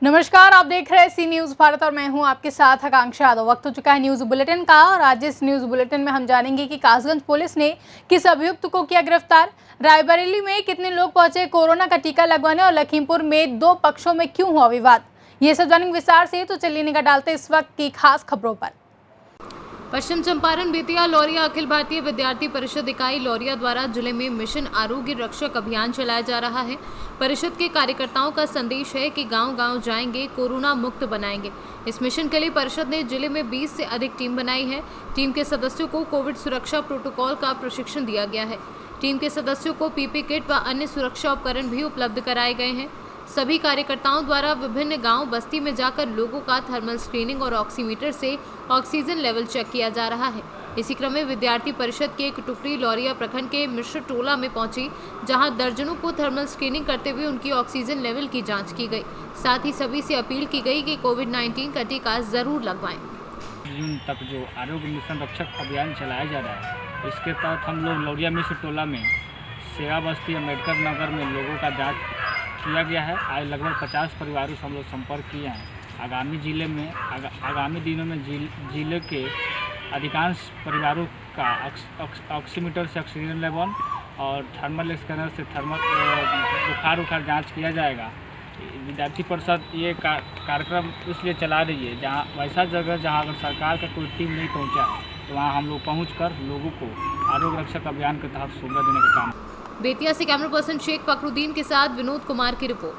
नमस्कार, आप देख रहे हैं सी न्यूज़ भारत और मैं हूं आपके साथ आकांक्षा यादव। वक्त हो चुका है न्यूज़ बुलेटिन का और आज इस न्यूज़ बुलेटिन में हम जानेंगे कि कासगंज पुलिस ने किस अभियुक्त को किया गिरफ्तार, रायबरेली में कितने लोग पहुंचे कोरोना का टीका लगवाने और लखीमपुर में दो पक्षों में क्यों हुआ विवाद। ये सब जानेंगे विस्तार से, तो चलिए निगाह डालते इस वक्त की खास खबरों पर। पश्चिम चंपारण बेतिया लौरिया अखिल भारतीय विद्यार्थी परिषद इकाई लौरिया द्वारा जिले में मिशन आरोग्य रक्षक अभियान चलाया जा रहा है। परिषद के कार्यकर्ताओं का संदेश है कि गांव-गांव जाएंगे, कोरोना मुक्त बनाएंगे। इस मिशन के लिए परिषद ने जिले में 20 से अधिक टीम बनाई है। टीम के सदस्यों को कोविड सुरक्षा प्रोटोकॉल का प्रशिक्षण दिया गया है। टीम के सदस्यों को पीपी किट व अन्य सुरक्षा उपकरण भी उपलब्ध कराए गए हैं। सभी कार्यकर्ताओं द्वारा विभिन्न गांव बस्ती में जाकर लोगों का थर्मल स्क्रीनिंग और ऑक्सीमीटर से ऑक्सीजन लेवल चेक किया जा रहा है। इसी क्रम में विद्यार्थी परिषद की एक टुकड़ी लौरिया प्रखंड के मिश्र टोला में पहुंची, जहां दर्जनों को थर्मल स्क्रीनिंग करते हुए उनकी ऑक्सीजन लेवल की जांच की गई। साथ ही सभी से अपील की गई कि कोविड-19 का टीका जरूर लगवाएं। जून तक जो आरोग्य मिशन रक्षक अभियान चलाया जा रहा है, इसके तहत हम लोग लौरिया मिश्र टोला में सेवा बस्ती अम्बेडकर नगर में लोगों का जांच किया गया है। आज लगभग 50 परिवारों से हम लोग संपर्क किए हैं। आगामी दिनों में जिले के अधिकांश परिवारों का ऑक्सीमीटर से ऑक्सीजन लेवल और थर्मल स्कैनर से बुखार जांच किया जाएगा। विद्यार्थी परिषद ये कार्यक्रम इसलिए चला रही है जहाँ वैसा जगह जहाँ अगर सरकार का कोई टीम नहीं पहुँचा है तो वहाँ हम लोग पहुँचकर लोगों को आरोग्य रक्षक अभियान के तहत सुविधा देने का काम। बेतिया से कैमरा पर्सन शेख फखरुद्दीन के साथ विनोद कुमार की रिपोर्ट।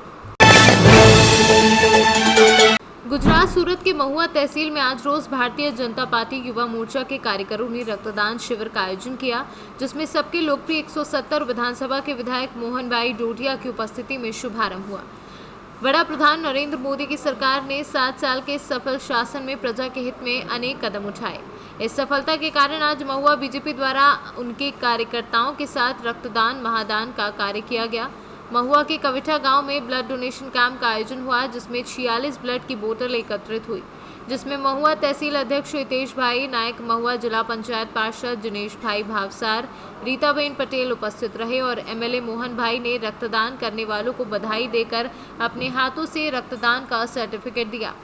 गुजरात सूरत के महुआ तहसील में आज रोज भारतीय जनता पार्टी युवा मोर्चा के कार्यकरों ने रक्तदान शिविर का आयोजन किया, जिसमें सबके लोकप्रिय 170 विधानसभा के विधायक मोहन भाई डोडिया की उपस्थिति में शुभारंभ हुआ। वड़ा प्रधान नरेंद्र मोदी की सरकार ने 7 साल के सफल शासन में प्रजा के हित में अनेक कदम उठाए। इस सफलता के कारण आज महुआ बीजेपी द्वारा उनके कार्यकर्ताओं के साथ रक्तदान महादान का कार्य किया गया। महुआ के कविठा गांव में ब्लड डोनेशन कैंप का आयोजन हुआ, जिसमें 46 ब्लड की बोतल एकत्रित हुई, जिसमें महुआ तहसील अध्यक्ष हितेश भाई नायक, महुआ जिला पंचायत पार्षद दिनेश भाई भावसार, रीताबेन पटेल उपस्थित रहे और एमएलए मोहन भाई ने रक्तदान करने वालों को बधाई देकर अपने हाथों से रक्तदान का सर्टिफिकेट दिया।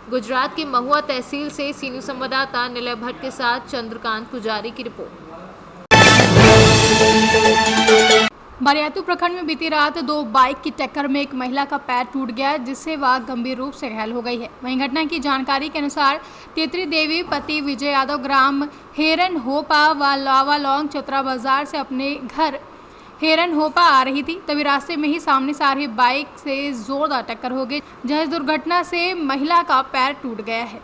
गुजरात के महुआ तहसील से सी न्यूज़ संवाददाता निलय भट्ट के साथ चंद्रकांत पुजारी की रिपोर्ट। बरियातू प्रखंड में बीती रात दो बाइक की टक्कर में एक महिला का पैर टूट गया, जिससे वह गंभीर रूप से घायल हो गई है। वहीं घटना की जानकारी के अनुसार तेतरी देवी पति विजय यादव ग्राम हेरन होपा व लावालोंग चतरा बाजार से अपने घर हेरन होपा आ रही थी, तभी रास्ते में ही सामने से आ रही बाइक से जोरदार टक्कर हो गई, जहां इस दुर्घटना से महिला का पैर टूट गया है।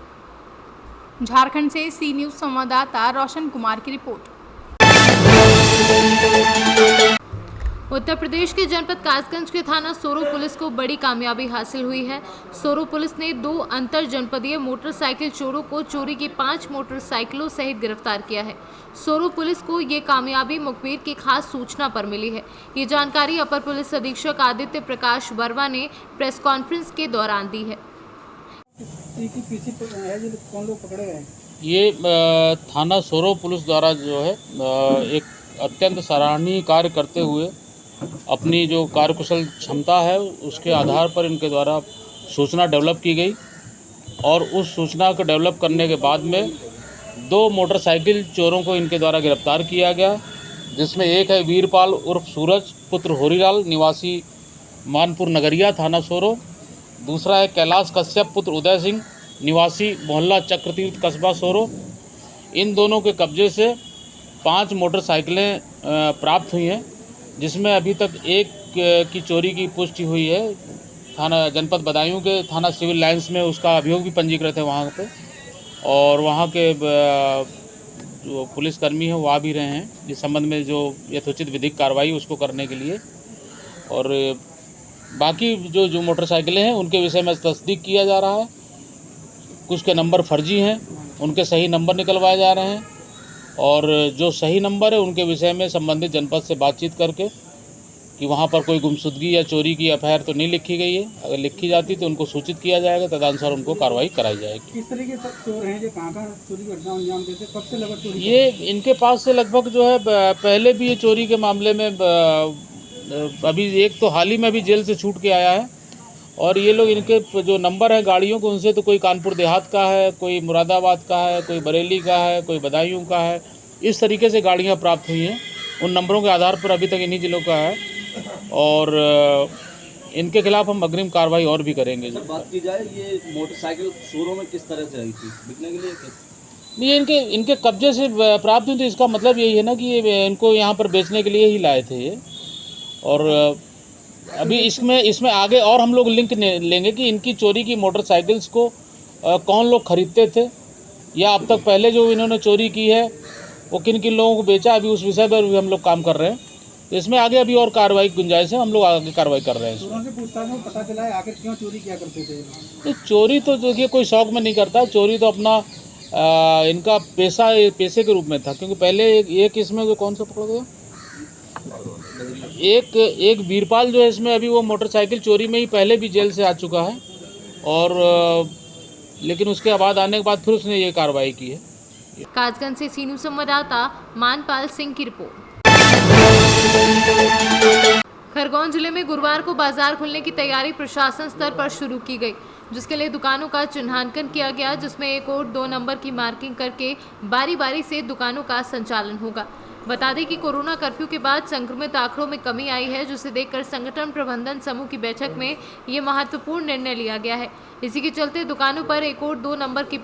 झारखंड से सी न्यूज़ संवाददाता रोशन कुमार की रिपोर्ट। उत्तर प्रदेश के जनपद कासगंज के थाना सोरो पुलिस को बड़ी कामयाबी हासिल हुई है। सोरो पुलिस ने 2 अंतर जनपदीय मोटरसाइकिल चोरों को चोरी की 5 मोटरसाइकिलों सहित गिरफ्तार किया है। सोरो पुलिस को ये कामयाबी मुखबिर की खास सूचना पर मिली है। ये जानकारी अपर पुलिस अधीक्षक आदित्य प्रकाश वर्मा ने प्रेस कॉन्फ्रेंस के दौरान दी है। ये थाना सोरो पुलिस द्वारा जो है एक अत्यंत सराहनीय कार्य करते हुए अपनी जो कार्यकुशल क्षमता है उसके आधार पर इनके द्वारा सूचना डेवलप की गई और उस सूचना को डेवलप करने के बाद में 2 मोटरसाइकिल चोरों को इनके द्वारा गिरफ्तार किया गया, जिसमें एक है वीरपाल उर्फ सूरज पुत्र होरीलाल निवासी मानपुर नगरिया थाना सोरो, दूसरा है कैलाश कश्यप पुत्र उदय सिंह निवासी मोहल्ला चक्रतीर्थ कस्बा सोरो। इन दोनों के कब्जे से 5 मोटरसाइकिलें प्राप्त हुई हैं, जिसमें अभी तक एक की चोरी की पुष्टि हुई है। थाना जनपद बदायूं के थाना सिविल लाइंस में उसका अभियोग भी पंजीकृत है वहाँ पे, और वहाँ के जो पुलिसकर्मी हैं वो आ भी रहे हैं इस संबंध में जो यथोचित विधिक कार्रवाई उसको करने के लिए। और बाकी जो मोटरसाइकिलें हैं उनके विषय में तस्दीक किया जा रहा है। कुछ के नंबर फर्जी हैं, उनके सही नंबर निकलवाए जा रहे हैं, और जो सही नंबर है उनके विषय में संबंधित जनपद से बातचीत करके कि वहाँ पर कोई गुमशुदगी या चोरी की एफआईआर तो नहीं लिखी गई है, अगर लिखी जाती तो उनको सूचित किया जाएगा, तदनुसार उनको कार्रवाई कराई जाएगी। किस तरीके से चोर हैं जो कहाँ चोरी की घटना अंजाम देते, कब से लगभग चोरी? ये इनके पास से लगभग जो है पहले भी ये चोरी के मामले में अभी एक तो हाल ही में भी जेल से छूट के आया है, और ये लोग इनके जो नंबर है गाड़ियों के उनसे तो कोई कानपुर देहात का है, कोई मुरादाबाद का है, कोई बरेली का है, कोई बदायूं का है, इस तरीके से गाड़ियाँ प्राप्त हुई हैं। उन नंबरों के आधार पर अभी तक इन्हीं जिलों का है और इनके खिलाफ हम अग्रिम कार्रवाई और भी करेंगे। बात की जाए ये मोटरसाइकिल शोरूम में किस तरह से आई थी, बिकने के लिए? ये इनके कब्जे से प्राप्त हुई, तो इसका मतलब यही है ना कि ये इनको यहाँ पर बेचने के लिए ही लाए थे ये। और अभी इसमें आगे और हम लोग लिंक लेंगे कि इनकी चोरी की मोटरसाइकिल्स को कौन लोग खरीदते थे या अब तक पहले जो इन्होंने चोरी की है वो किन किन लोगों को बेचा, अभी उस विषय पर भी हम लोग काम कर रहे हैं। तो इसमें आगे अभी और कार्रवाई की गुंजाइश है, हम लोग आगे कार्रवाई कर रहे हैं। से पूछताछ में पता चला है आखिर क्यों चोरी किया करते थे? तो चोरी तो देखिए कोई शौक में नहीं करता, चोरी तो अपना इनका पैसे के रूप में था। क्योंकि पहले एक इसमें जो कौन सा पकड़ा गया, एक वीरपाल जो है इसमें अभी वो मोटरसाइकिल चोरी में ही पहले भी जेल से आ चुका है और लेकिन उसके बाद आने के बाद फिर उसने ये कार्रवाई की है। कासगंज से सीनू संवाददाता मानपाल सिंह की रिपोर्ट। खरगोन जिले में गुरुवार को बाजार खुलने की तैयारी प्रशासन स्तर पर शुरू की गई, जिसके लिए दुकानों का चिन्हांकन किया गया, जिसमें 1 और 2 नंबर की मार्किंग करके बारी बारी से दुकानों का संचालन होगा। बता दें कि कोरोना कर्फ्यू के बाद संक्रमित आंकड़ों में कमी आई है, जिसे देखकर संगठन प्रबंधन समूह की बैठक में ये महत्वपूर्ण निर्णय लिया गया है। इसी के चलते दुकानों पर 1 और 2 नंबर की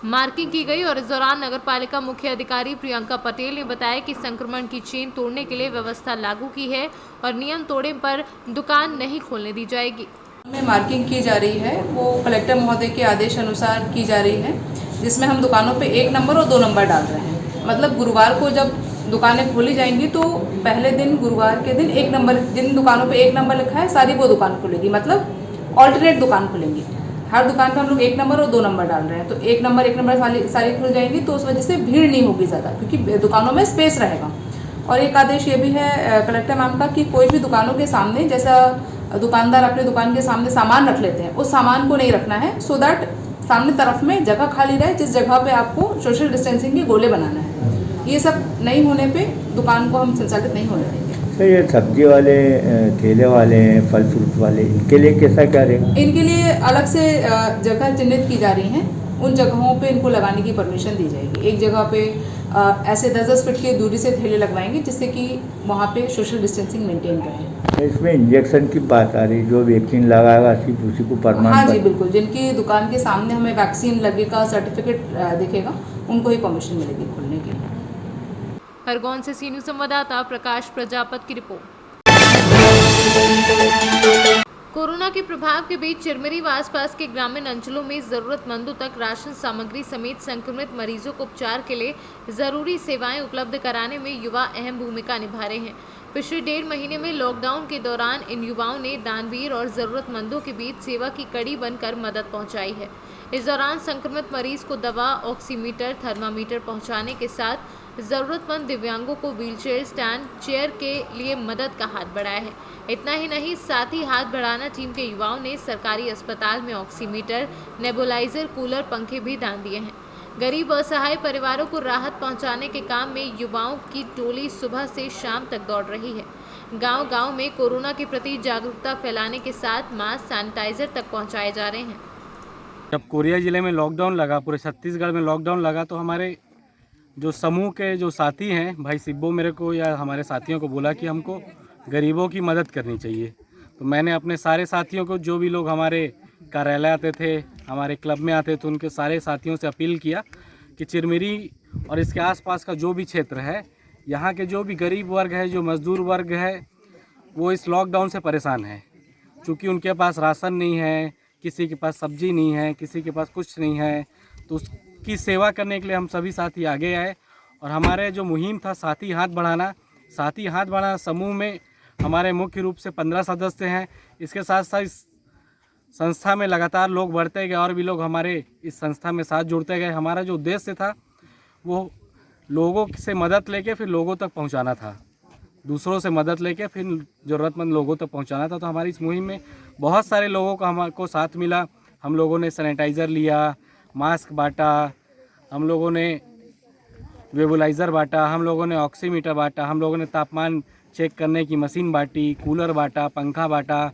मार्किंग की गई और इस दौरान नगर पालिका मुख्य अधिकारी प्रियंका पटेल ने बताया कि संक्रमण की चेन तोड़ने के लिए व्यवस्था लागू की है और नियम तोड़ने पर दुकान नहीं खोलने दी जाएगी। में मार्किंग की जा रही है वो कलेक्टर महोदय के आदेश अनुसार की जा रही है, जिसमें हम दुकानों पे 1 नंबर और 2 नंबर डाल रहे हैं। मतलब गुरुवार को जब दुकानें खोली जाएंगी तो पहले दिन गुरुवार के दिन 1 नंबर, जिन दुकानों पे 1 नंबर लिखा है सारी वो दुकान खुलेगी, मतलब ऑल्टरनेट दुकान खुलेंगी। हर दुकान पे हम लोग 1 नंबर और 2 नंबर डाल रहे हैं, तो 1 नंबर सारी खुल जाएंगी, तो उस वजह से भीड़ नहीं होगी ज़्यादा, क्योंकि दुकानों में स्पेस रहेगा। और एक आदेश ये भी है कलेक्टर मैम का कि कोई भी दुकानों के सामने, जैसा दुकानदार अपने दुकान के सामने सामान रख लेते हैं, उस सामान को नहीं रखना है, सो दैट सामने तरफ में जगह खाली रहे, जिस जगह पे आपको सोशल डिस्टेंसिंग के गोले बनाना है। ये सब नहीं होने पे दुकान को हम संचालित नहीं होने देंगे। तो ये सब्जी वाले, ठेले वाले, फल फ्रूट वाले, इनके लिए कैसा क्या रहेगा? इनके लिए अलग से जगह चिन्हित की जा रही हैं, उन जगहों पे इनको लगाने की परमिशन दी जाएगी। एक जगह पे ऐसे 10-10 फीट की दूरी से ठेले लगवाएंगे, जिससे कि वहाँ पे सोशल डिस्टेंसिंग मेंटेन करें। इसमें इंजेक्शन की बात आ रही, जो वैक्सीन लगाएगा सिर्फ उसी को प्रमाण? हाँ जी बिल्कुल, जिनकी दुकान के सामने हमें वैक्सीन लगेगा, सर्टिफिकेट दिखेगा, उनको ही परमिशन मिलेगी खोलने के लिए। खरगोन से सीनू संवाददाता प्रकाश प्रजापत की रिपोर्ट। कोरोना के प्रभाव के बीच चिरमिरी व आसपास के ग्रामीण अंचलों में जरूरतमंदों तक राशन सामग्री समेत संक्रमित मरीजों को उपचार के लिए जरूरी सेवाएं उपलब्ध कराने में युवा अहम भूमिका निभा रहे हैं। पिछले 1.5 महीने में लॉकडाउन के दौरान इन युवाओं ने दानवीर और जरूरतमंदों के बीच सेवा की कड़ी बनकर मदद पहुंचाई है। इस दौरान संक्रमित मरीज को दवा, ऑक्सीमीटर, थर्मामीटर पहुंचाने के साथ जरूरतमंद दिव्यांगों को व्हीलचेयर, स्टैंड, चेयर के लिए मदद का हाथ बढ़ाया है। इतना ही नहीं, साथ ही हाथ बढ़ाना टीम के युवाओं ने सरकारी अस्पताल में ऑक्सीमीटर, नेबुलाइजर, कूलर, पंखे भी दान दिए हैं। गरीब असहाय परिवारों को राहत पहुंचाने के काम में युवाओं की टोली सुबह से शाम तक दौड़ रही है। गांव-गांव में कोरोना के प्रति जागरूकता फैलाने के साथ मास्क, सैनिटाइजर तक पहुंचाए जा रहे हैं। जब कोरिया ज़िले में लॉकडाउन लगा, पूरे छत्तीसगढ़ में लॉकडाउन लगा, तो हमारे जो समूह के जो साथी हैं, भाई सिब्बो मेरे को या हमारे साथियों को बोला कि हमको गरीबों की मदद करनी चाहिए। तो मैंने अपने सारे साथियों को, जो भी लोग हमारे कार्यालय आते थे, हमारे क्लब में आते थे, उनके सारे साथियों से अपील किया कि चिरमिरी और इसके आसपास का जो भी क्षेत्र है, यहाँ के जो भी गरीब वर्ग है, जो मज़दूर वर्ग है, वो इस लॉकडाउन से परेशान है। चूँकि उनके पास राशन नहीं है, किसी के पास सब्जी नहीं है, किसी के पास कुछ नहीं है, तो उसकी सेवा करने के लिए हम सभी साथी आगे आए। और हमारे जो मुहिम था साथी हाथ बढ़ाना समूह में हमारे मुख्य रूप से 15 सदस्य हैं। इसके साथ साथ इस संस्था में लगातार लोग बढ़ते गए और भी लोग हमारे इस संस्था में साथ जुड़ते गए। हमारा जो उद्देश्य था वो लोगों से मदद लेके फिर लोगों तक पहुंचाना था, दूसरों से मदद लेके फिर ज़रूरतमंद लोगों तक पहुंचाना था। तो हमारी इस मुहिम में बहुत सारे लोगों का हमको साथ मिला। हम लोगों ने सैनिटाइज़र लिया, मास्क बांटा, हम लोगों ने वेबुलाइज़र बांटा, हम लोगों ने ऑक्सीमीटर बांटा, हम लोगों ने तापमान चेक करने की मशीन बांटी, कूलर बांटा, पंखा बांटा,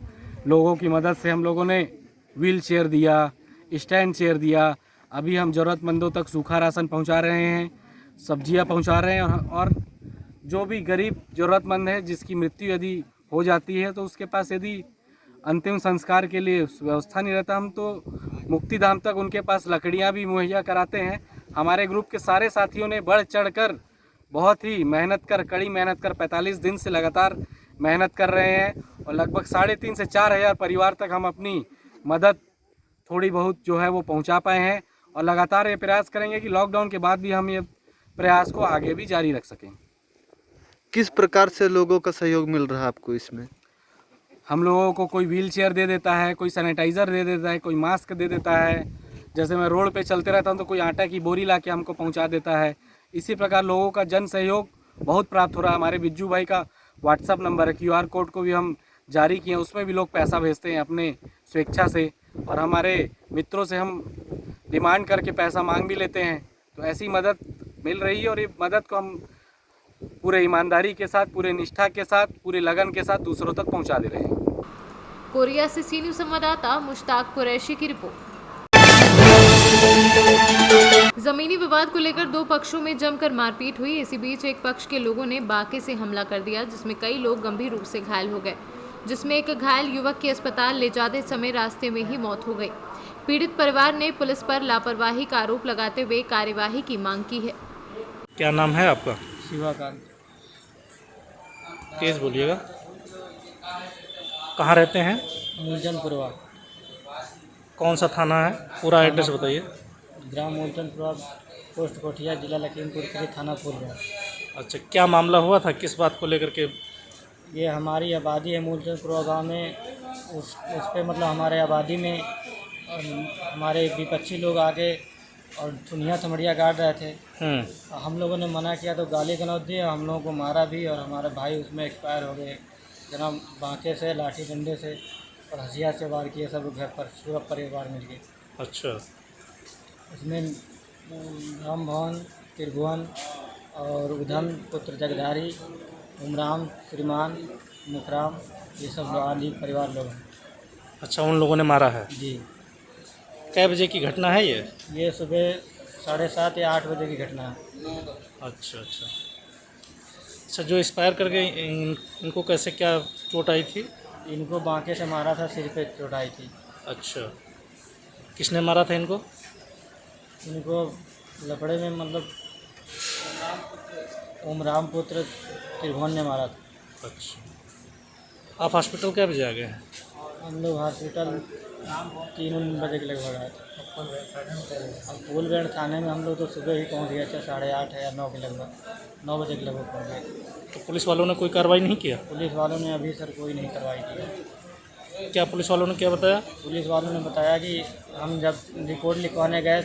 लोगों की मदद से हम लोगों ने व्हील चेयर दिया, स्टैंड चेयर दिया। अभी हम ज़रूरतमंदों तक सूखा राशन पहुंचा रहे हैं, सब्जियां पहुंचा रहे हैं और जो भी गरीब ज़रूरतमंद है जिसकी मृत्यु यदि हो जाती है तो उसके पास यदि अंतिम संस्कार के लिए व्यवस्था नहीं रहता, हम तो मुक्तिधाम तक उनके पास लकड़ियां भी मुहैया कराते हैं। हमारे ग्रुप के सारे साथियों ने बढ़ चढ़कर बहुत ही कड़ी मेहनत कर 45 दिन से लगातार मेहनत कर रहे हैं और लगभग 3.5 से 4 हज़ार परिवार तक हम अपनी मदद थोड़ी बहुत जो है वो पहुंचा पाए हैं और लगातार ये प्रयास करेंगे कि लॉकडाउन के बाद भी हम ये प्रयास को आगे भी जारी रख सकें। किस प्रकार से लोगों का सहयोग मिल रहा है आपको इसमें? हम लोगों को कोई व्हील चेयर दे देता है, कोई सैनिटाइज़र दे देता है, कोई मास्क दे देता है। जैसे मैं रोड पे चलते रहता हूँ तो कोई आटा की बोरी ला के हमको पहुँचा देता है। इसी प्रकार लोगों का जन सहयोग बहुत प्राप्त हो रहा है। हमारे बिज्जू भाई का व्हाट्सअप नंबर है, QR कोड को भी हम जारी किए, उसमें भी लोग पैसा भेजते हैं अपने स्वेच्छा से और हमारे मित्रों से हम डिमांड करके पैसा मांग भी लेते हैं। तो ऐसी मदद मिल रही है और ये मदद को हम पूरे ईमानदारी के साथ, पूरे निष्ठा के साथ, पूरे लगन के साथ दूसरों तक पहुंचा दे रहे हैं। कोरिया से सी न्यूज़ संवाददाता मुश्ताक कुरैशी की रिपोर्ट। जमीनी विवाद को लेकर दो पक्षों में जमकर मारपीट हुई। इसी बीच एक पक्ष के लोगों ने बाके से हमला कर दिया जिसमें कई लोग गंभीर रूप से घायल हो गए, जिसमें एक घायल युवक की अस्पताल ले जाते समय रास्ते में ही मौत हो गई। पीड़ित परिवार ने पुलिस पर लापरवाही का आरोप लगाते हुए कार्यवाही की मांग की है। क्या नाम है आपका? शिवाकांत। तेज बोलिएगा। कहाँ रहते हैं? मूलचंदपुरवा। कौन सा थाना है? पूरा एड्रेस बताइए। ग्राम मूलचंदपुरवा, पोस्ट कोठिया, जिला लखीमपुर खीरी, थाना पूर्व। अच्छा, क्या मामला हुआ था? किस बात को लेकर के? ये हमारी आबादी है मूलचंदपुरवा गाँव में, उस पे मतलब हमारे आबादी में हमारे विपक्षी लोग आके और दुनिया थमड़िया गाड़ रहे थे। हम लोगों ने मना किया तो गाली गलौज दी, हम लोगों को मारा भी और हमारे भाई उसमें एक्सपायर हो गए। जनाब बांके से, लाठी डंडे से और हथियार से वार किए सब घर पर, पूरा परिवार मिल गए। अच्छा। इसमें राम भवन, त्रिभुवन और उधम पुत्र जगधारी, उमराम, श्रीमान, मुखराम, ये सब आदि परिवार लोग हैं। अच्छा, उन लोगों ने मारा है? जी। कै बजे की घटना है ये? ये सुबह 7:30 या 8 बजे की घटना है। अच्छा अच्छा अच्छा। जो एक्सपायर कर गए इनको कैसे, क्या चोट आई थी? इनको बांके से मारा था, सिर पे चोट आई थी। अच्छा, किसने मारा था इनको? इनको लपड़े में मतलब उमराम पुत्र त्रिभुवन ने मारा था। अच्छा। आप हॉस्पिटल क्या बजे आ गए हैं? हम लोग हॉस्पिटल 3 बजे के लगभग आए थे। अब फूलगढ़ थाने में हम लोग तो सुबह ही पहुंच गए थे, 8:30 या 9 के लगभग, 9 बजे के लगभग पहुंच गए। तो पुलिस वालों ने कोई कार्रवाई नहीं किया? पुलिस वालों ने अभी सर कोई नहीं कार्रवाई की। क्या पुलिस वालों ने क्या बताया? पुलिस वालों ने बताया कि हम जब रिपोर्ट लिखवाने गए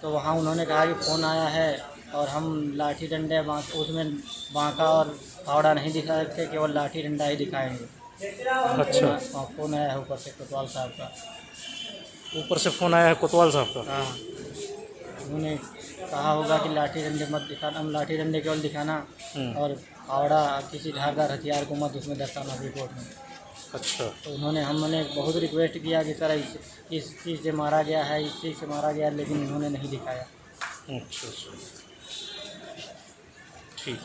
तो वहाँ उन्होंने कहा कि फ़ोन आया है और हम लाठी डंडे उसमें बांका और फावड़ा नहीं दिखा सकते, केवल लाठी डंडा ही दिखाएंगे। अच्छा। फ़ोन आया है ऊपर से कोतवाल साहब का। ऊपर से फ़ोन आया है कोतवाल साहब का? हाँ, उन्होंने कहा होगा कि लाठी डंडे मत दिखाना, हम लाठी डंडे केवल दिखाना और फावड़ा किसी धारदार हथियार को मत उसमें दर्शाना रिपोर्ट में। अच्छा। तो हमने बहुत रिक्वेस्ट किया कि सर इस चीज़ से मारा गया है, इस चीज़ से मारा गया, लेकिन उन्होंने नहीं दिखाया। अच्छा अच्छा, ठीक।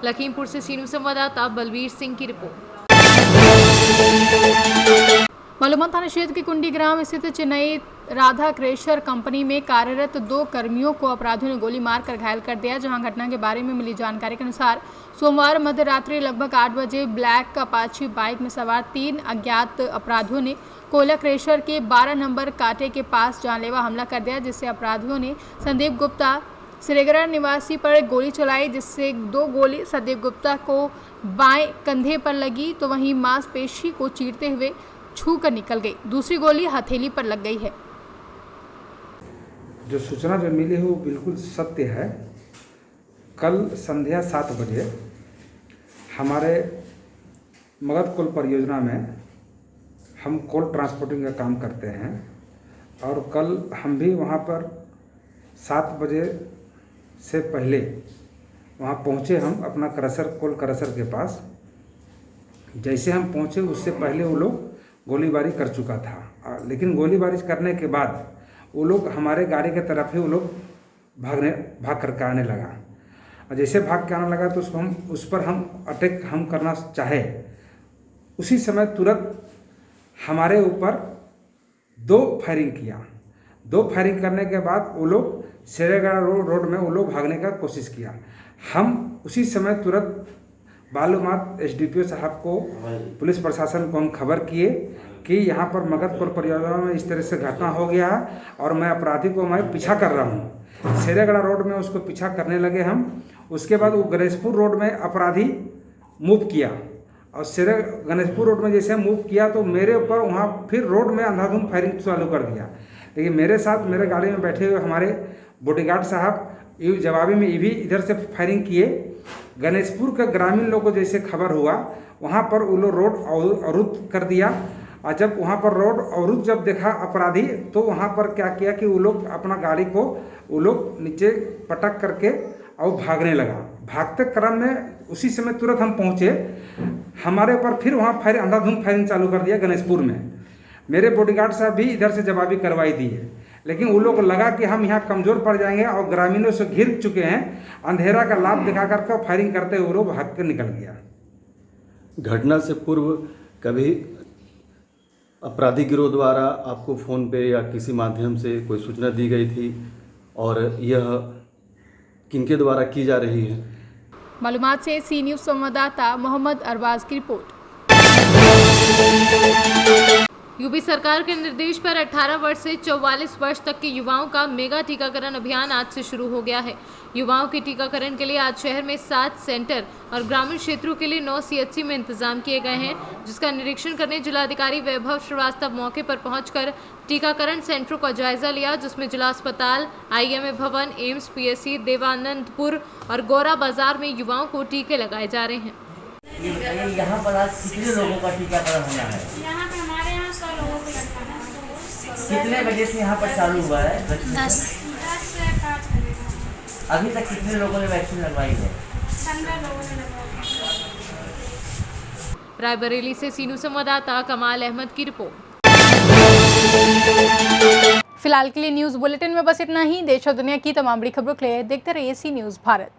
लखीमपुर से सी न्यूज़ संवाददाता बलवीर सिंह की रिपोर्ट। मालूमात थाना क्षेत्र के कुंडी ग्राम स्थित चेन्नई राधा क्रेशर कंपनी में कार्यरत 2 कर्मियों को अपराधियों ने गोली मारकर घायल कर दिया। जहां घटना के बारे में मिली जानकारी के अनुसार सोमवार मध्य रात्रि लगभग 8 बजे ब्लैक अपाची बाइक में सवार 3 अज्ञात अपराधियों ने कोयला क्रेशर के 12 नंबर कांटे के पास जानलेवा हमला कर दिया, जिससे अपराधियों ने संदीप गुप्ता सिरेगरा निवासी पर गोली चलाई, जिससे 2 गोली संदीप गुप्ता को बाएं कंधे पर लगी तो वहीं मांसपेशी को चीरते हुए छू कर निकल गई। दूसरी गोली हथेली पर लग गई है। जो सूचना जो मिली है वो बिल्कुल सत्य है। कल संध्या 7 बजे हमारे मगध कोल परियोजना में हम कोल ट्रांसपोर्टिंग का काम करते हैं और कल हम भी वहाँ पर 7 बजे से पहले वहाँ पहुँचे। हम अपना क्रशर कोल क्रशर के पास जैसे हम पहुँचे उससे पहले वो लोग गोलीबारी कर चुका था, लेकिन गोलीबारी करने के बाद वो लोग हमारे गाड़ी की तरफ ही वो लोग भाग करके आने लगा। और जैसे भाग के आने लगा तो उस पर हम अटैक करना चाहे, उसी समय तुरंत हमारे ऊपर 2 फायरिंग किया। 2 फायरिंग करने के बाद वो लोग शेरेगढ़ रोड में वो लोग भागने का कोशिश किया। हम उसी समय तुरंत बालूमाथ SDPO साहब को, पुलिस प्रशासन को हम खबर किए कि यहाँ पर मगध कोल परियोजना में इस तरह से घटना हो गया है और मैं अपराधी को पीछा कर रहा हूँ। शेरेगढ़ रोड में उसको पीछा करने लगे हम। उसके बाद वो गणेशपुर रोड में अपराधी मूव किया और गणेशपुर रोड में जैसे मूव किया तो मेरे ऊपर वहाँ फिर रोड में अंधाधुंध फायरिंग चालू कर दिया। लेकिन मेरे साथ मेरे गाड़ी में बैठे हुए हमारे बॉडीगार्ड साहब जवाबी में ये भी इधर से फायरिंग किए। गणेशपुर के ग्रामीण लोगों को जैसे खबर हुआ वहाँ पर वो लोग रोड अवरुद्ध कर दिया। और जब वहाँ पर रोड अवरुद्ध जब देखा अपराधी तो वहाँ पर क्या किया कि वो लोग अपना गाड़ी को वो लोग नीचे पटक करके और भागने लगा। भागते क्रम में उसी समय तुरंत हम पहुँचे, हमारे ऊपर फिर वहाँ अंधाधुंध फायरिंग चालू कर दिया गणेशपुर में। मेरे बॉडीगार्ड साहब भी इधर से जवाबी कार्रवाई दी है, लेकिन वो लोग लगा कि हम यहाँ कमज़ोर पड़ जाएंगे और ग्रामीणों से घिर चुके हैं। अंधेरा का लाभ दिखा करके फायरिंग करते हुए लोग भाग कर निकल गया। घटना से पूर्व कभी अपराधी गिरोह द्वारा आपको फ़ोन पे या किसी माध्यम से कोई सूचना दी गई थी और यह किनके द्वारा की जा रही है? मालूमात से सी न्यूज़ संवाददाता मोहम्मद अरबाज की रिपोर्ट। यूपी सरकार के निर्देश पर 18 वर्ष से 44 वर्ष तक के युवाओं का मेगा टीकाकरण अभियान आज से शुरू हो गया है। युवाओं के टीकाकरण के लिए आज शहर में 7 सेंटर और ग्रामीण क्षेत्रों के लिए 9 CHC में इंतजाम किए गए हैं, जिसका निरीक्षण करने जिलाधिकारी वैभव श्रीवास्तव मौके पर पहुंचकर टीकाकरण सेंटरों का जायजा लिया, जिसमें जिला अस्पताल, IMA भवन, एम्स, PSC, देवानंदपुर और गौरा बाजार में युवाओं को टीके लगाए जा रहे हैं। यहाँ पर आज कितने लोगों का टीकाकरण होना है? यहाँ पे हमारे यहाँ 100 लोगों को लगता है। कितने बजे से यहाँ पर चालू हुआ है? 10 से 5 बजे का। अभी तक कितने लोगों ने वैक्सीन लगवाई है? 15 लोगों ने लगवाई। रायबरेली से सीनू संवाददाता कमाल अहमद की रिपोर्ट। फिलहाल के लिए न्यूज़ बुलेटिन में बस इतना ही। देश और दुनिया की तमाम बड़ी खबरों के लिए देखते रहिए सी न्यूज़ भारत।